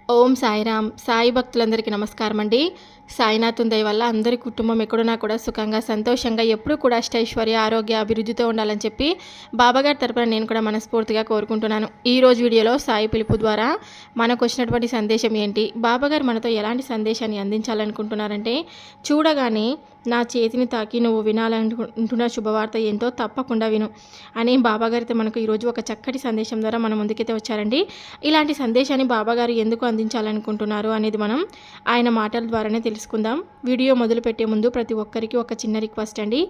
ఓం సాయిరామ్. సాయి భక్తులందరికీ నమస్కారం అండి. సాయినాథుని దయ వల్ల అందరి కుటుంబం ఎక్కడున్నా కూడా సుఖంగా సంతోషంగా ఎప్పుడూ కూడా అష్టైశ్వర్య ఆరోగ్య అభివృద్ధితో ఉండాలని చెప్పి బాబాగారి తరపున నేను కూడా మనస్ఫూర్తిగా కోరుకుంటున్నాను. ఈరోజు వీడియోలో సాయి పిలుపు ద్వారా మనకు వచ్చినటువంటి సందేశం ఏంటి, బాబాగారు మనతో ఎలాంటి సందేశాన్ని అందించాలనుకుంటున్నారంటే, చూడగానే నా చేతిని తాకి నువ్వు వినాలనుకుంటున్న శుభవార్త ఏంటో తప్పకుండా విను అని బాబాగారితో మనకు ఈరోజు ఒక చక్కటి సందేశం ద్వారా మన ముందుకైతే వచ్చారండి. ఇలాంటి సందేశాన్ని బాబాగారు ఎందుకు అందించాలనుకుంటున్నారు అనేది మనం ఆయన మాటల ద్వారానే తెలుసుకుందాం. వీడియో మొదలుపెట్టే ముందు ప్రతి ఒక్కరికి ఒక చిన్న రిక్వెస్ట్ అండి.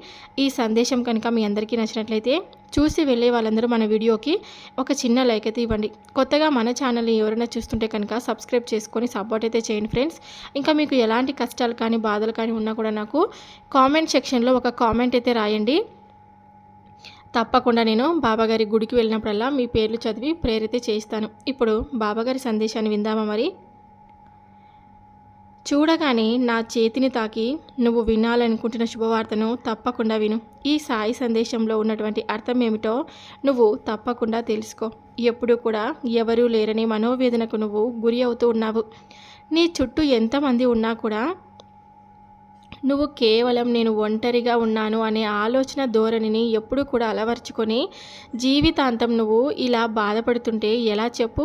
ఈ సందేశం కనుక మీ అందరికీ నచ్చినట్లయితే చూసి వెళ్ళే వాళ్ళందరూ మన వీడియోకి ఒక చిన్న లైక్ అయితే ఇవ్వండి. కొత్తగా మన ఛానల్ని ఎవరైనా చూస్తుంటే కనుక సబ్స్క్రైబ్ చేసుకొని సపోర్ట్ అయితే చేయండి ఫ్రెండ్స్. ఇంకా మీకు ఎలాంటి కష్టాలు కానీ బాధలు కానీ ఉన్నా కూడా నాకు కామెంట్ సెక్షన్లో ఒక కామెంట్ అయితే రాయండి. తప్పకుండా నేను బాబాగారి గుడికి వెళ్ళినప్పుడల్లా మీ పేర్లు చదివి ప్రేయర్ అయితే చేయిస్తాను. ఇప్పుడు బాబాగారి సందేశాన్ని విందామా మరి. చూడగానే నా చేతిని తాకి నువ్వు వినాలనుకుంటున్న శుభవార్తను తప్పకుండా విను. ఈ సాయి సందేశంలో ఉన్నటువంటి అర్థం ఏమిటో నువ్వు తప్పకుండా తెలుసుకో. ఎప్పుడూ కూడా ఎవరూ లేరని మనోవేదనకు నువ్వు గురి అవుతూ ఉన్నావు. నీ చుట్టూ ఎంతమంది ఉన్నా కూడా నువ్వు కేవలం నేను ఒంటరిగా ఉన్నాను అనే ఆలోచన ధోరణిని ఎప్పుడూ కూడా అలవర్చుకొని జీవితాంతం నువ్వు ఇలా బాధపడుతుంటే ఎలా చెప్పు.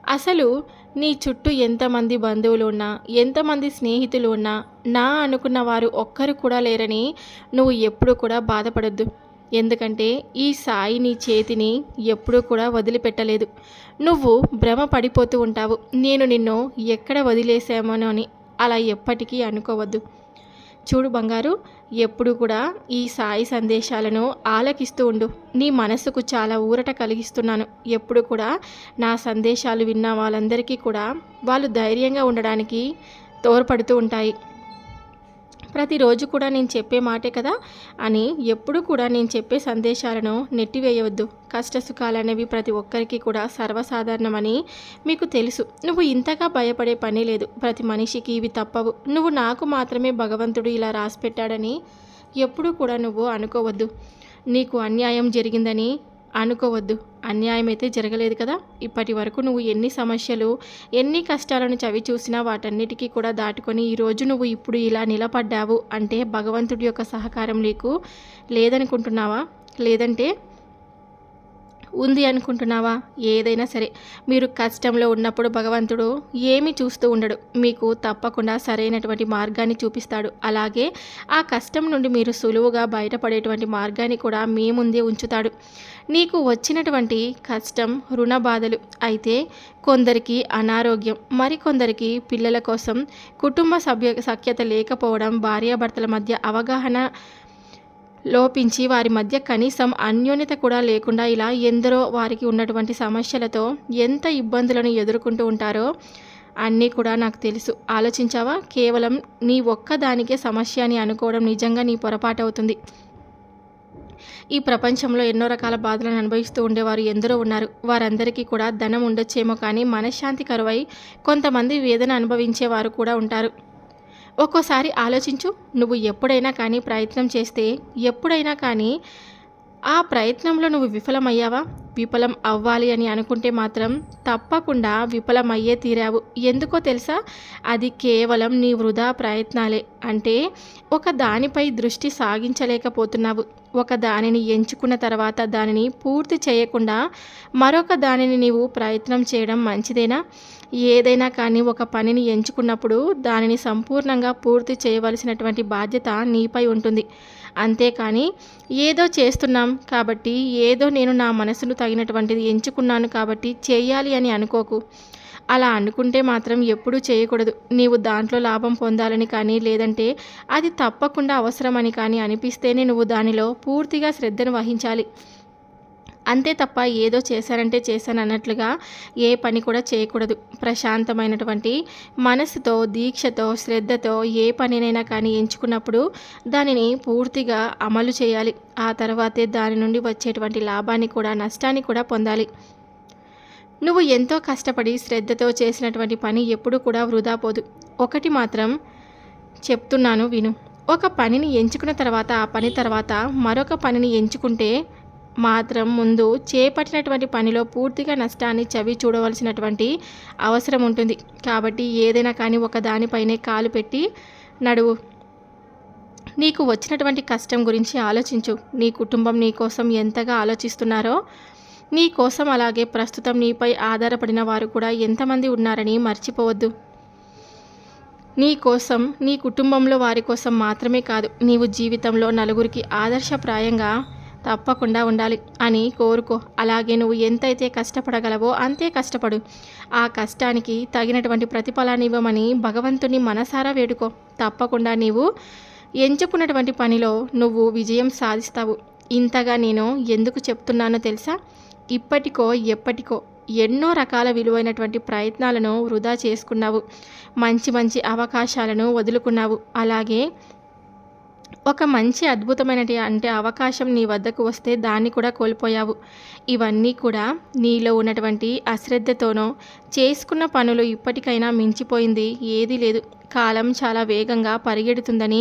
అసలు నీ చుట్టూ ఎంతమంది బంధువులు ఉన్నా, ఎంతమంది స్నేహితులు ఉన్నా, నా అనుకున్న వారు ఒక్కరు కూడా లేరని నువ్వు ఎప్పుడూ కూడా బాధపడద్దు. ఎందుకంటే ఈ సాయి నీ చేతిని ఎప్పుడూ కూడా వదిలిపెట్టలేదు. నువ్వు భ్రమ పడిపోతూ ఉంటావు, నేను నిన్ను ఎక్కడ వదిలేసామోనో అని. అలా ఎప్పటికీ అనుకోవద్దు. చూడు బంగారు, ఎప్పుడు కూడా ఈ సాయి సందేశాలను ఆలకిస్తూ ఉండు. నీ మనసుకు చాలా ఊరట కలిగిస్తున్నాను. ఎప్పుడు కూడా నా సందేశాలు విన్న వాళ్ళందరికీ కూడా వాళ్ళు ధైర్యంగా ఉండడానికి తోడ్పడుతూ ఉంటాయి. ప్రతిరోజు కూడా నేను చెప్పే మాటే కదా అని ఎప్పుడు కూడా నేను చెప్పే సందేశాలను నెట్టివేయవద్దు. కష్ట సుఖాలు అనేవి ప్రతి ఒక్కరికి కూడా సర్వసాధారణమని మీకు తెలుసు. నువ్వు ఇంతగా భయపడే పని లేదు. ప్రతి మనిషికి ఇవి తప్పవు. నువ్వు నాకు మాత్రమే భగవంతుడు ఇలా రాసిపెట్టాడని ఎప్పుడు కూడా నువ్వు అనుకోవద్దు. నీకు అన్యాయం జరిగిందని అనుకోవద్దు. అన్యాయం అయితే జరగలేదు కదా. ఇప్పటి వరకు నువ్వు ఎన్ని సమస్యలు, ఎన్ని కష్టాలను చవి చూసినా వాటన్నిటికీ కూడా దాటుకొని ఈరోజు నువ్వు ఇప్పుడు ఇలా నిలబడ్డావు అంటే భగవంతుడి యొక్క సహకారం నీకు లేదనుకుంటున్నావా? లేదంటే ఉంది అనుకుంటున్నావా? ఏదైనా సరే మీరు కష్టంలో ఉన్నప్పుడు భగవంతుడు ఏమి చూస్తూ ఉండడు. మీకు తప్పకుండా సరైనటువంటి మార్గాన్ని చూపిస్తాడు. అలాగే ఆ కష్టం నుండి మీరు సులువుగా బయటపడేటువంటి మార్గాన్ని కూడా మీ ముందే ఉంచుతాడు. నీకు వచ్చినటువంటి కష్టం రుణ బాధలు అయితే కొందరికి అనారోగ్యం, మరికొందరికి పిల్లల కోసం కుటుంబ సఖ్యత లేకపోవడం, భార్యాభర్తల మధ్య అవగాహన లోపించి వారి మధ్య కనీసం అన్యోన్యత కూడా లేకుండా ఇలా ఎందరో వారికి ఉన్నటువంటి సమస్యలతో ఎంత ఇబ్బందులను ఎదుర్కొంటూ ఉంటారో అన్నీ కూడా నాకు తెలుసు. ఆలోచించావా? కేవలం నీ ఒక్కదానికే సమస్య అని అనుకోవడం నిజంగా నీ పొరపాటు అవుతుంది. ఈ ప్రపంచంలో ఎన్నో రకాల బాధలను అనుభవిస్తూ ఉండేవారు ఎందరో ఉన్నారు. వారందరికీ కూడా ధనం ఉండొచ్చేమో కానీ మనశ్శాంతి కరువై కొంతమంది వేదన అనుభవించేవారు కూడా ఉంటారు. ఒక్కోసారి ఆలోచించు. నువ్వు ఎప్పుడైనా కానీ ప్రయత్నం చేస్తే, ఎప్పుడైనా కానీ ఆ ప్రయత్నంలో నువ్వు విఫలమయ్యావా? విఫలం అవ్వాలి అని అనుకుంటే మాత్రం తప్పకుండా విఫలమయ్యే తీరావు. ఎందుకో తెలుసా? అది కేవలం నీ వృధా ప్రయత్నాలే. అంటే ఒక దానిపై దృష్టి సాగించలేకపోతున్నావు. ఒక దానిని ఎంచుకున్న తర్వాత దానిని పూర్తి చేయకుండా మరొక దానిని నీవు ప్రయత్నం చేయడం మంచిదేనా? ఏదైనా కానీ ఒక పనిని ఎంచుకున్నప్పుడు దానిని సంపూర్ణంగా పూర్తి చేయవలసినటువంటి బాధ్యత నీపై ఉంటుంది. అంతేకాని ఏదో చేస్తున్నాం కాబట్టి, ఏదో నేను నా మనసును తగినటువంటిది ఎంచుకున్నాను కాబట్టి చేయాలి అని అనుకోకు. అలా అనుకుంటే మాత్రం ఎప్పుడూ చేయకూడదు. నీవు దాంట్లో లాభం పొందాలని కానీ, లేదంటే అది తప్పకుండా అవసరమని కానీ అనిపిస్తేనే నువ్వు దానిలో పూర్తిగా శ్రద్ధను వహించాలి. అంతే తప్ప ఏదో చేశానంటే చేశాను అన్నట్లుగా ఏ పని కూడా చేయకూడదు. ప్రశాంతమైనటువంటి మనసుతో, దీక్షతో, శ్రద్ధతో ఏ పనినైనా కానీ ఎంచుకున్నప్పుడు దానిని పూర్తిగా అమలు చేయాలి. ఆ తర్వాతే దాని నుండి వచ్చేటువంటి లాభాన్ని కూడా, నష్టాన్ని కూడా పొందాలి. నువ్వు ఎంతో కష్టపడి శ్రద్ధతో చేసినటువంటి పని ఎప్పుడూ కూడా వృధా పోదు. ఒకటి మాత్రం చెప్తున్నాను విను. ఒక పనిని ఎంచుకున్న తర్వాత ఆ పని తర్వాత మరొక పనిని ఎంచుకుంటే మాత్రం ముందు చేపట్టినటువంటి పనిలో పూర్తిగా నష్టాన్ని చవి చూడవలసినటువంటి అవసరం ఉంటుంది. కాబట్టి ఏదైనా కానీ ఒక దానిపైనే కాలు పెట్టి నడువు. నీకు వచ్చినటువంటి కష్టం గురించి ఆలోచించు. నీ కుటుంబం నీ కోసం ఎంతగా ఆలోచిస్తున్నారో, నీ కోసం అలాగే ప్రస్తుతం నీపై ఆధారపడిన వారు కూడా ఎంతమంది ఉన్నారని మర్చిపోవద్దు. నీ కోసం, నీ కుటుంబంలో వారి కోసం మాత్రమే కాదు, నీవు జీవితంలో నలుగురికి ఆదర్శప్రాయంగా తప్పకుండా ఉండాలి అని కోరుకో. అలాగే నువ్వు ఎంతైతే కష్టపడగలవో అంతే కష్టపడు. ఆ కష్టానికి తగినటువంటి ప్రతిఫలాన్ని ఇవ్వమని భగవంతుని మనసారా వేడుకో. తప్పకుండా నీవు ఎంచుకున్నటువంటి పనిలో నువ్వు విజయం సాధిస్తావు. ఇంతగా నేను ఎందుకు చెప్తున్నానో తెలుసా? ఇప్పటికో ఎప్పటికో ఎన్నో రకాల విలువైనటువంటి ప్రయత్నాలను వృధా చేసుకున్నావు. మంచి మంచి అవకాశాలను వదులుకున్నావు. అలాగే ఒక మంచి అద్భుతమైనటువంటి అవకాశం నీ వద్దకు వస్తే దాన్ని కూడా కోల్పోయావు. ఇవన్నీ కూడా నీలో ఉన్నటువంటి అశ్రద్ధతోనో, చేసుకున్న పనులు ఇప్పటికైనా మించిపోయింది ఏదీ లేదు. కాలం చాలా వేగంగా పరిగెడుతుందని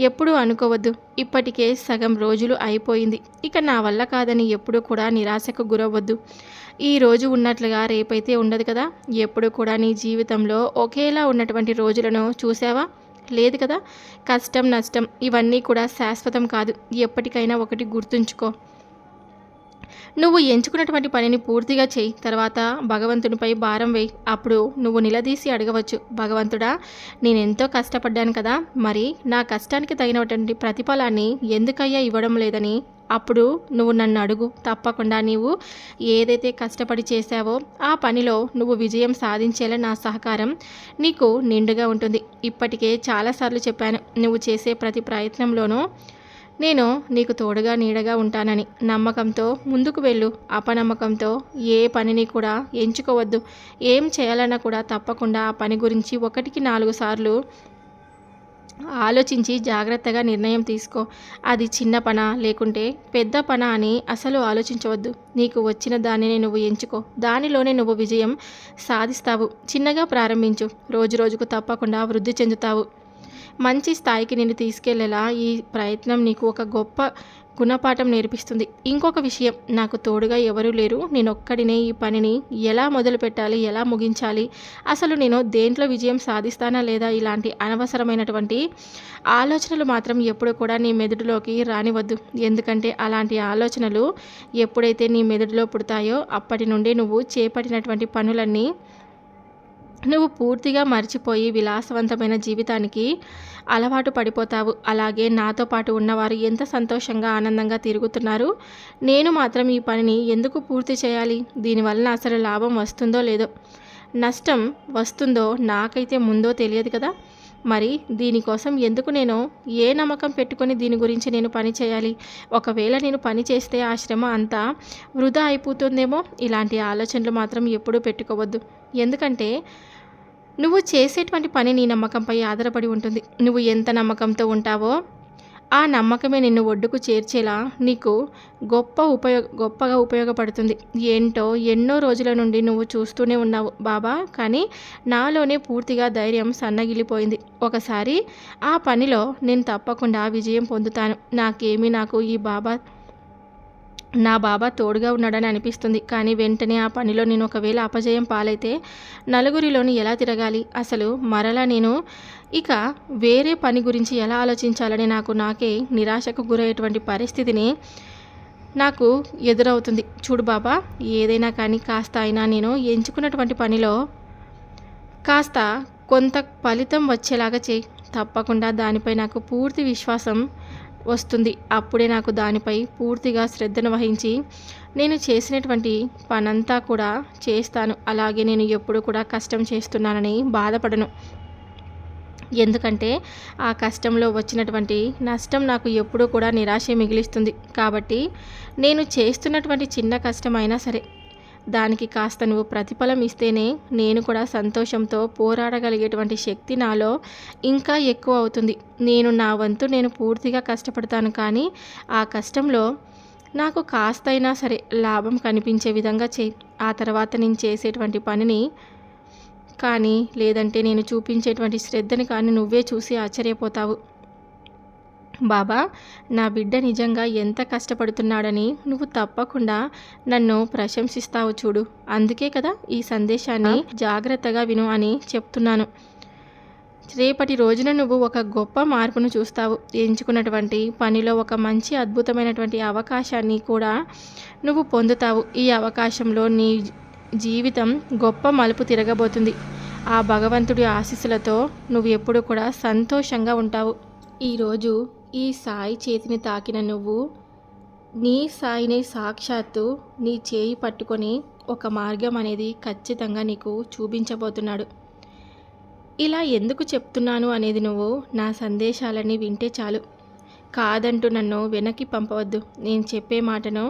ఎప్పుడూ అనుకోవద్దు. ఇప్పటికే సగం రోజులు అయిపోయింది. ఇక నా వల్ల కాదని ఎప్పుడూ కూడా నిరాశకు గురవ్వద్దు. ఈ రోజు ఉన్నట్లుగా రేపైతే ఉండదు కదా. ఎప్పుడు కూడా నీ జీవితంలో ఒకేలా ఉన్నటువంటి రోజులను చూసావా? లేదు కదా. కష్టం, నష్టం ఇవన్నీ కూడా శాశ్వతం కాదు. ఎప్పటికైనా ఒకటి గుర్తుంచుకో, నువ్వు ఎంచుకున్నటువంటి పనిని పూర్తిగా చేయి. తర్వాత భగవంతునిపై భారం వేయి. అప్పుడు నువ్వు నిలదీసి అడగవచ్చు, భగవంతుడా, నేనెంతో కష్టపడ్డాను కదా, మరి నా కష్టానికి తగినటువంటి ప్రతిఫలాన్ని ఎందుకయ్యా ఇవ్వడం లేదని అప్పుడు నువ్వు నన్ను అడుగు. తప్పకుండా నీవు ఏదైతే కష్టపడి చేశావో ఆ పనిలో నువ్వు విజయం సాధించేలా నా సహకారం నీకు నిండుగా ఉంటుంది. ఇప్పటికే చాలాసార్లు చెప్పాను, నువ్వు చేసే ప్రతి ప్రయత్నంలోనూ నేను నీకు తోడుగా నీడగా ఉంటానని. నమ్మకంతో ముందుకు వెళ్ళు. అపనమ్మకంతో ఏ పనిని కూడా ఎంచుకోవద్దు. ఏం చేయాలన్నా కూడా తప్పకుండా ఆ పని గురించి 1కి 4 సార్లు ఆలోచించి జాగ్రత్తగా నిర్ణయం తీసుకో. అది చిన్న పనా లేకుంటే పెద్ద పనా అని అసలు ఆలోచించవద్దు. నీకు వచ్చిన దానిని నువ్వు ఎంచుకో. దానిలోనే నువ్వు విజయం సాధిస్తావు. చిన్నగా ప్రారంభించు. రోజు రోజుకు తప్పకుండా వృద్ధి చెందుతావు. మంచి స్థాయికి నిన్ను తీసుకెళ్లేలా ఈ ప్రయత్నం నీకు ఒక గొప్ప గుణపాఠం నేర్పిస్తుంది. ఇంకొక విషయం, నాకు తోడుగా ఎవరూ లేరు. నేనొక్కడినే ఈ పనిని ఎలా మొదలు పెట్టాలి, ఎలా ముగించాలి, అసలు నేను దేంట్లో విజయం సాధిస్తానా లేదా, ఇలాంటి అనవసరమైనటువంటి ఆలోచనలు మాత్రం ఎప్పుడు కూడా నీ మెదడులోకి రానివద్దు. ఎందుకంటే అలాంటి ఆలోచనలు ఎప్పుడైతే నీ మెదడులో పుడతాయో అప్పటి నుండి నువ్వు చేపట్టినటువంటి పనులన్నీ నువ్వు పూర్తిగా మర్చిపోయి విలాసవంతమైన జీవితానికి అలవాటు పడిపోతావు. అలాగే నాతో పాటు ఉన్నవారు ఎంత సంతోషంగా ఆనందంగా తిరుగుతున్నారు, నేను మాత్రం ఈ పనిని ఎందుకు పూర్తి చేయాలి, దీనివలన అసలు లాభం వస్తుందో లేదో, నష్టం వస్తుందో నాకైతే ముందో తెలియదు కదా. మరి దీనికోసం ఎందుకు నేను ఏ నమ్మకం పెట్టుకొని దీని గురించి నేను పని చేయాలి, ఒకవేళ నేను పని చేస్తే ఆ శ్రమ అంతా వృధా అయిపోతుందేమో, ఇలాంటి ఆలోచనలు మాత్రం ఎప్పుడూ పెట్టుకోవద్దు. ఎందుకంటే నువ్వు చేసేటువంటి పని నీ నమ్మకంపై ఆధారపడి ఉంటుంది. నువ్వు ఎంత నమ్మకంతో ఉంటావో ఆ నమ్మకమే నిన్ను ఒడ్డుకు చేర్చేలా నీకు గొప్పగా ఉపయోగపడుతుంది. ఏంటో ఎన్నో రోజుల నుండి నువ్వు చూస్తూనే ఉన్నావు బాబా, కానీ నాలోనే పూర్తిగా ధైర్యం సన్నగిల్లిపోయింది. ఒకసారి ఆ పనిలో నేను తప్పకుండా విజయం పొందుతాను. నాకు ఈ నా బాబా తోడుగా ఉన్నాడని అనిపిస్తుంది. కానీ వెంటనే ఆ పనిలో నేను ఒకవేళ అపజయం పాలైతే నలుగురిలోని ఎలా తిరగాలి, అసలు మరలా నేను ఇక వేరే పని గురించి ఎలా ఆలోచించాలని నాకే నిరాశకు గురయ్యేటువంటి పరిస్థితిని నాకు ఎదురవుతుంది. చూడు బాబా, ఏదైనా కానీ కాస్త అయినా నేను ఎంచుకున్నటువంటి పనిలో కాస్త కొంత ఫలితం వచ్చేలాగా చేయి. తప్పకుండా దానిపై నాకు పూర్తి విశ్వాసం వస్తుంది. అప్పుడే నాకు దానిపై పూర్తిగా శ్రద్ధను వహించి నేను చేసినటువంటి పనంతా కూడా చేస్తాను. అలాగే నేను ఎప్పుడు కూడా కష్టం చేస్తున్నానని బాధపడను. ఎందుకంటే ఆ కష్టంలో వచ్చినటువంటి నష్టం నాకు ఎప్పుడూ కూడా నిరాశ మిగిలిస్తుంది. కాబట్టి నేను చేస్తున్నటువంటి చిన్న కష్టమైనా సరే దానికి కాస్త నువ్వు ప్రతిఫలం ఇస్తేనే నేను కూడా సంతోషంతో పోరాడగలిగేటువంటి శక్తి నాలో ఇంకా ఎక్కువ అవుతుంది. నా వంతు నేను పూర్తిగా కష్టపడతాను, కానీ ఆ కష్టంలో నాకు కాస్తైనా సరే లాభం కనిపించే విధంగా చేయి. ఆ తర్వాత నేను చేసేటువంటి పనిని కానీ లేదంటే నేను చూపించేటువంటి శ్రద్ధని కానీ నువ్వే చూసి ఆశ్చర్యపోతావు. బాబా, నా బిడ్డ నిజంగా ఎంత కష్టపడుతున్నాడని నువ్వు తప్పకుండా నన్ను ప్రశంసిస్తావు చూడు. అందుకే కదా ఈ సందేశాన్ని జాగ్రత్తగా విను అని చెప్తున్నాను. రేపటి రోజున నువ్వు ఒక గొప్ప మార్పును చూస్తావు. ఎంచుకున్నటువంటి పనిలో ఒక మంచి అద్భుతమైనటువంటి అవకాశాన్ని కూడా నువ్వు పొందుతావు. ఈ అవకాశంలో నీ జీవితం గొప్ప మలుపు తిరగబోతుంది. ఆ భగవంతుడి ఆశీస్సులతో నువ్వు ఎప్పుడు కూడా సంతోషంగా ఉంటావు. ఈరోజు ఈ సాయి చేతిని తాకిన నువ్వు నీ సాయిని సాక్షాత్తు నీ చేయి పట్టుకొని ఒక మార్గం అనేది ఖచ్చితంగా నీకు చూపించబోతున్నాడు. ఇలా ఎందుకు చెప్తున్నాను అనేది నువ్వు నా సందేశాలని వింటే చాలు. కాదంటూ నన్ను వెనక్కి పంపవద్దు. నేను చెప్పే మాటను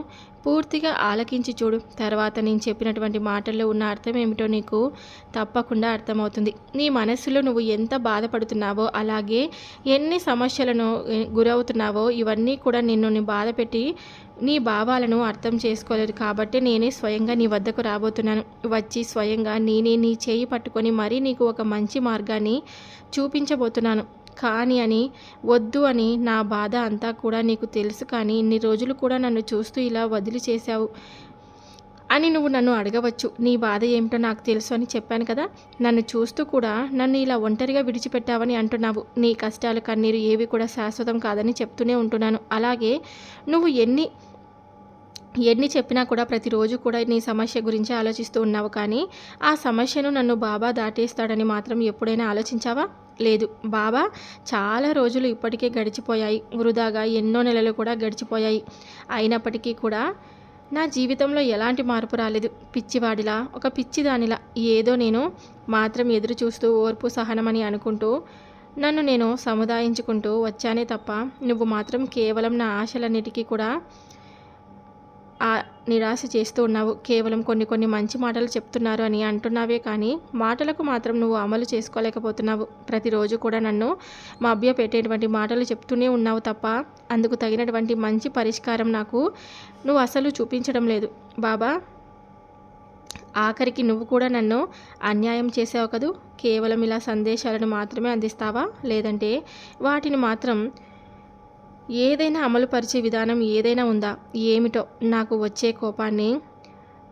పూర్తిగా ఆలకించి చూడు. తర్వాత నేను చెప్పినటువంటి మాటల్లో ఉన్న అర్థం ఏమిటో నీకు తప్పకుండా అర్థమవుతుంది. నీ మనస్సులో నువ్వు ఎంత బాధపడుతున్నావో, అలాగే ఎన్ని సమస్యలను గురవుతున్నావో, ఇవన్నీ కూడా నిన్ను బాధ పెట్టి నీ భావాలను అర్థం చేసుకోలేదు. కాబట్టి నేనే స్వయంగా నీ వద్దకు రాబోతున్నాను. వచ్చి స్వయంగా నేనే నీ చేయి పట్టుకొని మరీ నీకు ఒక మంచి మార్గాన్ని చూపించబోతున్నాను. కానీ అని వద్దు అని నా బాధ అంతా కూడా నీకు తెలుసు, కానీ ఇన్ని రోజులు కూడా నన్ను చూస్తూ ఇలా వదిలి చేశావు అని నువ్వు నన్ను అడగవచ్చు. నీ బాధ ఏమిటో నాకు తెలుసు అని చెప్పాను కదా. నన్ను చూస్తూ కూడా నన్ను ఇలా ఒంటరిగా విడిచిపెట్టావని అంటున్నావు. నీ కష్టాలు కన్నీరు ఏవి కూడా శాశ్వతం కాదని చెప్తూనే ఉంటున్నాను. అలాగే నువ్వు ఎన్ని చెప్పినా కూడా ప్రతిరోజు కూడా నీ సమస్య గురించి ఆలోచిస్తూ ఉన్నావు. కానీ ఆ సమస్యను నన్ను బాబా దాటేస్తాడని మాత్రం ఎప్పుడైనా ఆలోచించావా? లేదు. బాబా చాలా రోజులు ఇప్పటికే గడిచిపోయాయి. వృధాగా ఎన్నో నెలలు కూడా గడిచిపోయాయి. అయినప్పటికీ కూడా నా జీవితంలో ఎలాంటి మార్పు రాలేదు. పిచ్చివాడిలా, ఒక పిచ్చిదానిలా ఏదో నేను మాత్రం ఎదురు చూస్తూ ఓర్పు సహనమని అనుకుంటూ నన్ను నేను సముదాయించుకుంటూ వచ్చానే తప్ప, నువ్వు మాత్రం కేవలం నా ఆశలన్నిటికీ కూడా నిరాశ చేస్తూ ఉన్నావు. కేవలం కొన్ని మంచి మాటలు చెప్తున్నారు అని అంటున్నావే కానీ మాటలకు మాత్రం నువ్వు అమలు చేసుకోలేకపోతున్నావు. ప్రతిరోజు కూడా నన్ను మభ్యపెట్టేటువంటి మాటలు చెప్తూనే ఉన్నావు తప్ప అందుకు తగినటువంటి మంచి పరిష్కారం నాకు నువ్వు అసలు చూపించడం లేదు. బాబా, ఆఖరికి నువ్వు కూడా నన్ను అన్యాయం చేసావు కదూ. కేవలం ఇలా సందేశాలను మాత్రమే అందిస్తావా? లేదంటే వాటిని మాత్రం ఏదైనా అమలుపరిచే విధానం ఏదైనా ఉందా? ఏమిటో నాకు వచ్చే కోపాన్ని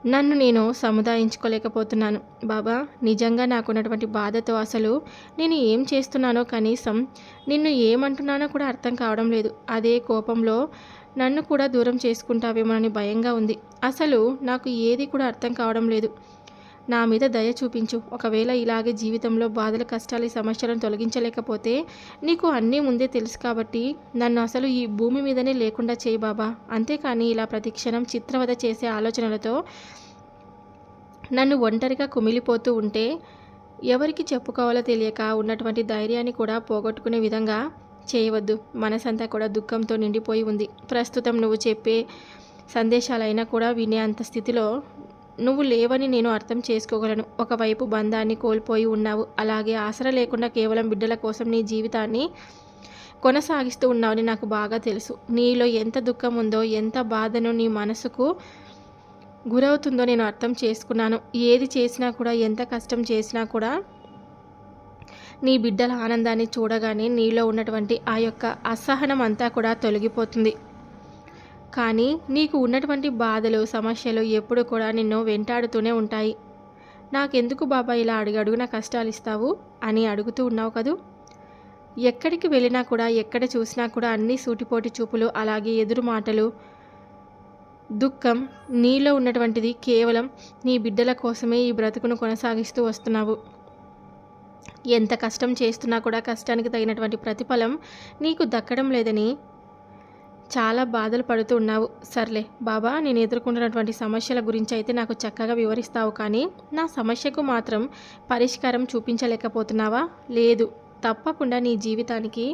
నన్ను నేను సముదాయించుకోలేకపోతున్నాను. బాబా, నిజంగా నాకున్నటువంటి బాధతో అసలు నేను ఏం చేస్తున్నానో, కనీసం నిన్ను ఏమంటున్నానో కూడా అర్థం కావడం లేదు. అదే కోపంలో నన్ను కూడా దూరం చేసుకుంటావేమోనని భయంగా ఉంది. అసలు నాకు ఏది కూడా అర్థం కావడం లేదు. నా మీద దయ చూపించు. ఒకవేళ ఇలాగే జీవితంలో బాధలు, కష్టాలు, సమస్యలను తొలగించలేకపోతే నీకు అన్నీ ముందే తెలుసు కాబట్టి నన్ను అసలు ఈ భూమి మీదనే లేకుండా చేయి బాబా. అంతేకాని ఇలా ప్రతిక్షణం చిత్రవద చేసే ఆలోచనలతో నన్ను ఒంటరిగా కుమిలిపోతూ ఉంటే ఎవరికి చెప్పుకోవాలో తెలియక ఉన్నటువంటి ధైర్యాన్ని కూడా పోగొట్టుకునే విధంగా చేయవద్దు. మనసంతా కూడా దుఃఖంతో నిండిపోయి ఉంది. ప్రస్తుతం నువ్వు చెప్పే సందేశాలైనా కూడా వినే అంత స్థితిలో నువ్వు లేవని నేను అర్థం చేసుకోగలను. ఒకవైపు బంధాన్ని కోల్పోయి ఉన్నావు, అలాగే ఆసరా లేకుండా కేవలం బిడ్డల కోసం నీ జీవితాన్ని కొనసాగిస్తూ ఉన్నావని నాకు బాగా తెలుసు. నీలో ఎంత దుఃఖం ఉందో, ఎంత బాధను నీ మనసుకు గురవుతుందో నేను అర్థం చేసుకున్నాను. ఏది చేసినా కూడా, ఎంత కష్టం చేసినా కూడా నీ బిడ్డల ఆనందాన్ని చూడగానే నీలో ఉన్నటువంటి ఆ యొక్క అసహనం అంతా కూడా తొలగిపోతుంది. కానీ నీకు ఉన్నటువంటి బాధలు, సమస్యలు ఎప్పుడు కూడా నిన్ను వెంటాడుతూనే ఉంటాయి. నాకెందుకు బాబా ఇలా అడుగడుగున కష్టాలు ఇస్తావు అని అడుగుతూ ఉన్నావు కదూ. ఎక్కడికి వెళ్ళినా కూడా, ఎక్కడ చూసినా కూడా అన్నీ సూటిపోటి చూపులు, అలాగే ఎదురు మాటలు, దుఃఖం. నీలో ఉన్నటువంటిది కేవలం నీ బిడ్డల కోసమే ఈ బ్రతుకును కొనసాగిస్తూ వస్తున్నావు. ఎంత కష్టం చేస్తున్నా కూడా కష్టానికి తగినటువంటి ప్రతిఫలం నీకు దక్కడం లేదని చాలా బాధలు పడుతూ ఉన్నావు. సర్లే బాబా, నేను ఎదుర్కొంటున్నటువంటి సమస్యల గురించి అయితే నాకు చక్కగా వివరిస్తావు, కానీ నా సమస్యకు మాత్రం పరిష్కారం చూపించలేకపోతున్నావా? లేదు. తప్పకుండా నీ జీవితానికి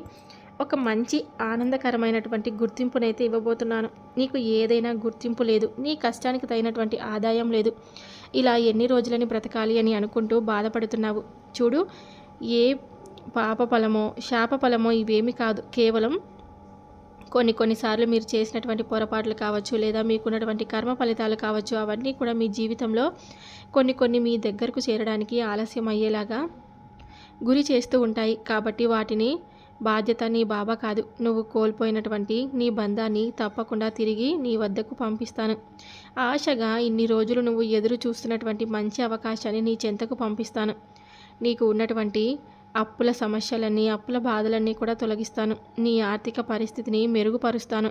ఒక మంచి ఆనందకరమైనటువంటి గుర్తింపునైతే ఇవ్వబోతున్నాను. నీకు ఏదైనా గుర్తింపు లేదు, నీ కష్టానికి తగినటువంటి ఆదాయం లేదు. ఇలా ఎన్ని రోజులని బ్రతకాలి అని అనుకుంటూ బాధపడుతున్నావు. చూడు, ఏ పాప ఫలమో శాప ఫలమో ఇవేమీ కాదు. కేవలం కొన్నిసార్లు మీరు చేసినటువంటి పొరపాట్లు కావచ్చు, లేదా మీకున్నటువంటి కర్మ ఫలితాలు కావచ్చు, అవన్నీ కూడా మీ జీవితంలో కొన్ని మీ దగ్గరకు చేరడానికి ఆలస్యం అయ్యేలాగా గురి చేస్తూ ఉంటాయి. కాబట్టి వాటిని బాధ్యత నీ బాబా కాదు. నువ్వు కోల్పోయినటువంటి నీ బంధాన్ని తప్పకుండా తిరిగి నీ వద్దకు పంపిస్తాను. ఆశగా ఇన్ని రోజులు నువ్వు ఎదురు చూస్తున్నటువంటి మంచి అవకాశాన్ని నీ చెంతకు పంపిస్తాను. నీకు ఉన్నటువంటి అప్పుల సమస్యలన్నీ, అప్పుల బాధలన్నీ కూడా తొలగిస్తాను. నీ ఆర్థిక పరిస్థితిని మెరుగుపరుస్తాను.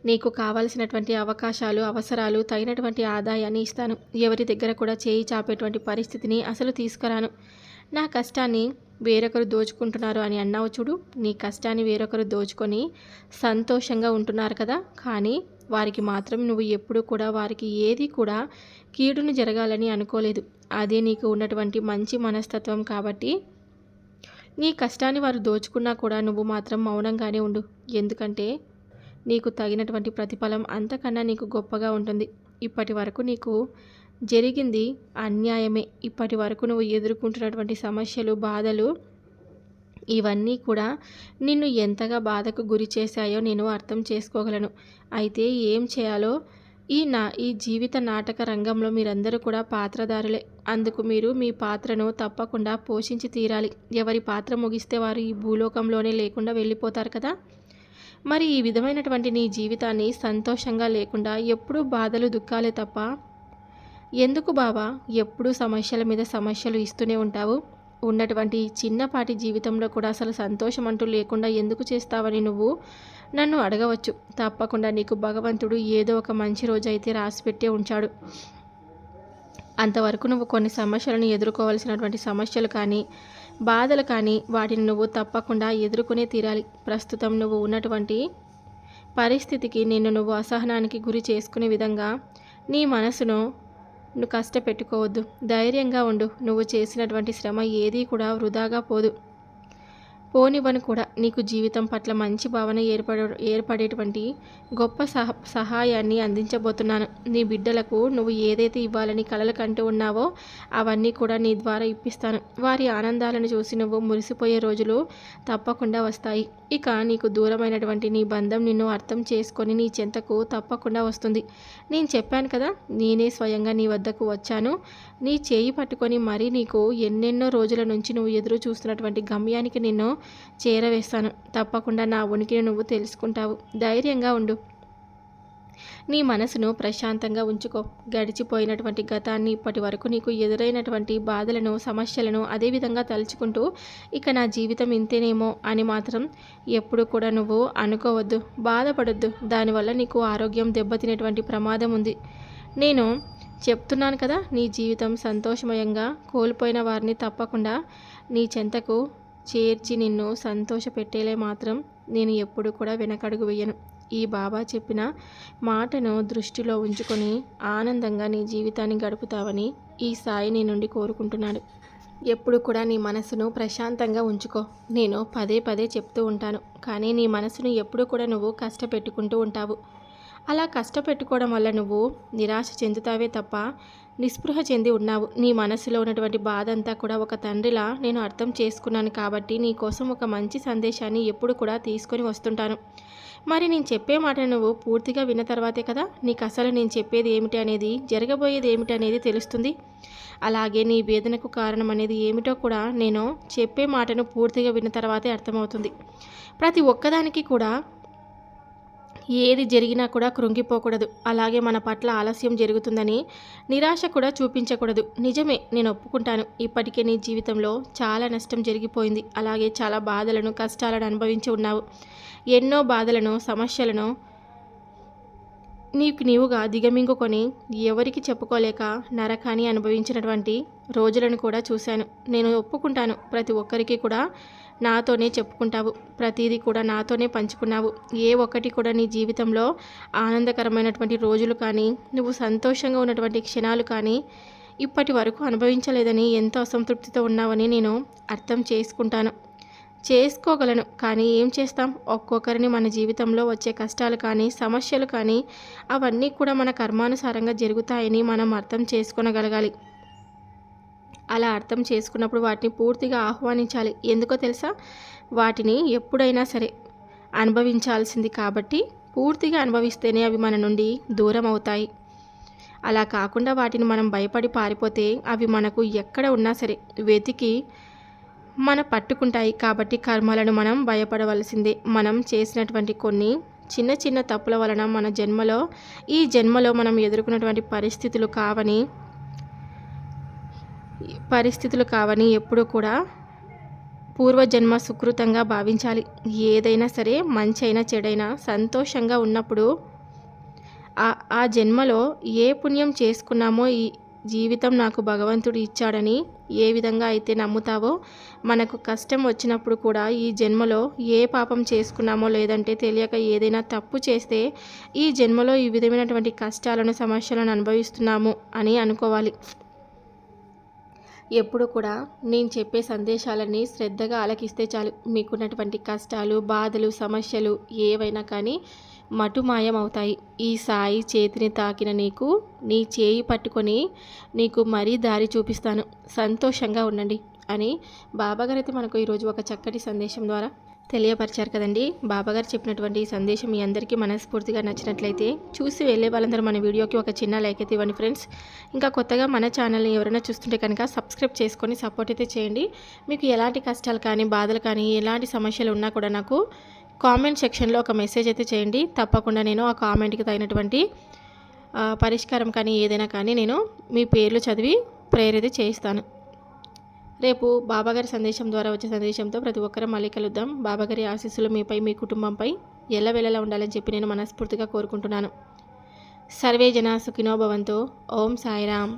నీకు కావలసినటువంటి అవకాశాలు, అవసరాలు, తగినటువంటి ఆదాయాన్ని ఇస్తాను. ఎవరి దగ్గర కూడా చేయి చాపేటువంటి పరిస్థితిని అసలు తీసుకురాను. నా కష్టాన్ని వేరొకరు దోచుకుంటున్నారు అని అన్నావు చూడు. నీ కష్టాన్ని వేరొకరు దోచుకొని సంతోషంగా ఉంటున్నారు కదా, కానీ వారికి మాత్రం నువ్వు ఎప్పుడూ కూడా వారికి ఏది కూడా కీడును జరగాలని అనుకోలేదు. అదే నీకు ఉన్నటువంటి మంచి మనస్తత్వం కాబట్టి నీ కష్టాన్ని వారు దోచుకున్నా కూడా నువ్వు మాత్రం మౌనంగానే ఉండు. ఎందుకంటే నీకు తగినటువంటి ప్రతిఫలం అంతకన్నా నీకు గొప్పగా ఉంటుంది. ఇప్పటి వరకు నీకు జరిగింది అన్యాయమే. ఇప్పటి వరకు నువ్వు ఎదుర్కొంటున్నటువంటి సమస్యలు, బాధలు ఇవన్నీ కూడా నిన్ను ఎంతగా బాధకు గురి చేశాయో నేను అర్థం చేసుకోగలను. అయితే ఏం చేయాలో ఈ జీవిత నాటక రంగంలో మీరందరూ కూడా పాత్రధారులే. అందుకు మీరు మీ పాత్రను తప్పకుండా పోషించి తీరాలి. ఎవరి పాత్ర ముగిస్తే వారు ఈ భూలోకంలోనే లేకుండా వెళ్ళిపోతారు కదా. మరి ఈ విధమైనటువంటి నీ జీవితాన్ని సంతోషంగా లేకుండా ఎప్పుడూ బాధలు, దుఃఖాలే తప్ప ఎందుకు బాబా ఎప్పుడూ సమస్యల మీద సమస్యలు ఇస్తూనే ఉంటావు? ఉన్నటువంటి చిన్నపాటి జీవితంలో కూడా అసలు సంతోషం అంటూ లేకుండా ఎందుకు చేస్తావని నువ్వు నన్ను అడగవచ్చు. తప్పకుండా నీకు భగవంతుడు ఏదో ఒక మంచి రోజు అయితే రాసిపెట్టే ఉంచాడు. అంతవరకు నువ్వు కొన్ని సమస్యలను ఎదుర్కోవాల్సినటువంటి సమస్యలు కానీ, బాధలు కానీ వాటిని నువ్వు తప్పకుండా ఎదుర్కొనే తీరాలి. ప్రస్తుతం నువ్వు ఉన్నటువంటి పరిస్థితికి నువ్వు అసహనానికి గురి చేసుకునే విధంగా నీ మనసును నువ్వు కష్టపెట్టుకోవద్దు. ధైర్యంగా ఉండు. నువ్వు చేసినటువంటి శ్రమ ఏదీ కూడా వృధాగా పోనివ్వను కూడా. నీకు జీవితం పట్ల మంచి భావన ఏర్పడేటువంటి గొప్ప సహాయాన్ని అందించబోతున్నాను. నీ బిడ్డలకు నువ్వు ఏదైతే ఇవ్వాలని కలలు కంటూ ఉన్నావో అవన్నీ కూడా నీ ద్వారా ఇప్పిస్తాను. వారి ఆనందాలను చూసి నువ్వు మురిసిపోయే రోజులు తప్పకుండా వస్తాయి. ఇక నీకు దూరమైనటువంటి నీ బంధం నిన్ను అర్థం చేసుకొని నీ చెంతకు తప్పకుండా వస్తుంది. నేను చెప్పాను కదా, నేనే స్వయంగా నీ వద్దకు వచ్చాను. నీ చేయి పట్టుకొని మరీ నీకు ఎన్నెన్నో రోజుల నుంచి నువ్వు ఎదురు చూస్తున్నటువంటి గమ్యానికి నిన్ను చేరవేస్తాను. తప్పకుండా నా ఉనికిని నువ్వు తెలుసుకుంటావు. ధైర్యంగా ఉండు. నీ మనసును ప్రశాంతంగా ఉంచుకో. గడిచిపోయినటువంటి గతాన్ని, ఇప్పటి వరకు నీకు ఎదురైనటువంటి బాధలను, సమస్యలను అదేవిధంగా తలుచుకుంటూ ఇక నా జీవితం ఇంతేనేమో అని మాత్రం ఎప్పుడు కూడా నువ్వు అనుకోవద్దు, బాధపడొద్దు. దానివల్ల నీకు ఆరోగ్యం దెబ్బతినేటువంటి ప్రమాదం ఉంది. నేను చెప్తున్నాను కదా, నీ జీవితం సంతోషమయంగా కోల్పోయిన వారిని తప్పకుండా నీ చెంతకు చేర్చి నిన్ను సంతోషపెట్టేలే మాత్రం నేను ఎప్పుడు కూడా వెనకడుగు వేయను. ఈ బాబా చెప్పిన మాటను దృష్టిలో ఉంచుకొని ఆనందంగా నీ జీవితాన్ని గడుపుతావని ఈ సాయి నీ నుండి కోరుకుంటున్నాడు. ఎప్పుడు కూడా నీ మనసును ప్రశాంతంగా ఉంచుకో. నేను పదే పదే చెప్తూ ఉంటాను, కానీ నీ మనసును ఎప్పుడు కూడా నువ్వు కష్టపెట్టుకుంటూ ఉంటావు. అలా కష్టపెట్టుకోవడం వల్ల నువ్వు నిరాశ చెందుతావే తప్ప నిస్పృహ చెంది ఉన్నావు. నీ మనసులో ఉన్నటువంటి బాధ అంతా కూడా ఒక తండ్రిలా నేను అర్థం చేసుకున్నాను కాబట్టి నీ కోసం ఒక మంచి సందేశాన్ని ఎప్పుడు కూడా తీసుకొని వస్తుంటాను. మరి నేను చెప్పే మాట నువ్వు పూర్తిగా విన్న తర్వాతే కదా నీకు అసలు నేను చెప్పేది ఏమిటి అనేది, జరగబోయేది ఏమిటి అనేది తెలుస్తుంది. అలాగే నీ వేదనకు కారణం అనేది ఏమిటో కూడా నేను చెప్పే మాటను పూర్తిగా విన్న తర్వాతే అర్థమవుతుంది. ప్రతి ఒక్కదానికి కూడా ఏది జరిగినా కూడా కృంగిపోకూడదు. అలాగే మన పట్ల ఆలస్యం జరుగుతుందని నిరాశ కూడా చూపించకూడదు. నిజమే, నేను ఒప్పుకుంటాను. ఇప్పటికే నీ జీవితంలో చాలా నష్టం జరిగిపోయింది. అలాగే చాలా బాధలను, కష్టాలను అనుభవించి ఉన్నావు. ఎన్నో బాధలను, సమస్యలను నీవుగా దిగమింగుకొని ఎవరికి చెప్పుకోలేక నరకాన్ని అనుభవించినటువంటి రోజులను కూడా చూశాను. నేను ఒప్పుకుంటాను, ప్రతి ఒక్కరికి కూడా నాతోనే చెప్పుకుంటావు. ప్రతిదీ కూడా నాతోనే పంచుకున్నావు. ఏ ఒక్కటి కూడా నీ జీవితంలో ఆనందకరమైనటువంటి రోజులు కానీ, నువ్వు సంతోషంగా ఉన్నటువంటి క్షణాలు కానీ ఇప్పటి వరకు అనుభవించలేదని ఎంతో అసంతృప్తితో ఉన్నావని నేను అర్థం చేసుకోగలను. కానీ ఏం చేస్తాం, ఒక్కొక్కరిని మన జీవితంలో వచ్చే కష్టాలు కానీ, సమస్యలు కానీ అవన్నీ కూడా మన కర్మానుసారంగా జరుగుతాయని మనం అర్థం చేసుకోగలగాలి. అలా అర్థం చేసుకున్నప్పుడు వాటిని పూర్తిగా ఆహ్వానించాలి. ఎందుకో తెలుసా, వాటిని ఎప్పుడైనా సరే అనుభవించాల్సింది కాబట్టి పూర్తిగా అనుభవిస్తేనే అవి మన నుండి దూరం అవుతాయి. అలా కాకుండా వాటిని మనం భయపడి పారిపోతే అవి మనకు ఎక్కడ ఉన్నా సరే వెతికి పట్టుకుంటాయి. కాబట్టి కర్మలను మనం భయపడవలసిందే. మనం చేసినటువంటి కొన్ని చిన్న చిన్న తప్పుల వలన ఈ జన్మలో మనం ఎదుర్కొన్నటువంటి పరిస్థితులు కావని ఎప్పుడూ కూడా పూర్వజన్మ సుకృతంగా భావించాలి. ఏదైనా సరే, మంచి అయినా చెడైనా, సంతోషంగా ఉన్నప్పుడు ఆ జన్మలో ఏ పుణ్యం చేసుకున్నామో ఈ జీవితం నాకు భగవంతుడు ఇచ్చాడని ఏ విధంగా అయితే నమ్ముతావో, మనకు కష్టం వచ్చినప్పుడు కూడా ఈ జన్మలో ఏ పాపం చేసుకున్నామో, లేదంటే తెలియక ఏదైనా తప్పు చేస్తే ఈ జన్మలో ఈ విధమైనటువంటి కష్టాలను, సమస్యలను అనుభవిస్తున్నాము అని అనుకోవాలి. ఎప్పుడు కూడా నేను చెప్పే సందేశాలన్నీ శ్రద్ధగా ఆలకిస్తే చాలు. మీకున్నటువంటి కష్టాలు, బాధలు, సమస్యలు ఏవైనా కానీ మటుమాయం అవుతాయి. ఈ సాయి చేతిని తాకిన నీకు, నీ చేయి పట్టుకొని నీకు మరీ దారి చూపిస్తాను, సంతోషంగా ఉండండి అని బాబాగారు అయితే మనకు ఈరోజు ఒక చక్కటి సందేశం ద్వారా తెలియపరిచారు కదండి. బాబాగారు చెప్పినటువంటి ఈ సందేశం మీ అందరికీ మనస్ఫూర్తిగా నచ్చినట్లయితే చూసి వెళ్ళే వాళ్ళందరూ మన వీడియోకి ఒక చిన్న లైక్ అయితే ఇవ్వండి ఫ్రెండ్స్. ఇంకా కొత్తగా మన ఛానల్ని ఎవరైనా చూస్తుంటే కనుక సబ్స్క్రైబ్ చేసుకొని సపోర్ట్ అయితే చేయండి. మీకు ఎలాంటి కష్టాలు కానీ, బాధలు కానీ, ఎలాంటి సమస్యలు ఉన్నా కూడా నాకు కామెంట్ సెక్షన్లో ఒక మెసేజ్ అయితే చేయండి. తప్పకుండా నేను ఆ కామెంట్కి తగినటువంటి పరిష్కారం కానీ, ఏదైనా కానీ నేను మీ పేర్లు చదివి ప్రేయర్ అయితే చేయిస్తాను. రేపు బాబాగారి సందేశం ద్వారా వచ్చే సందేశంతో ప్రతి ఒక్కరూ మళ్ళీ కలుద్దాం. బాబాగారి ఆశీస్సులు మీపై, మీ కుటుంబంపై ఎల్లవేళలా ఉండాలని చెప్పి నేను మనస్ఫూర్తిగా కోరుకుంటున్నాను. సర్వే జన సుఖినో భవంతు. ఓం సాయిరామ్.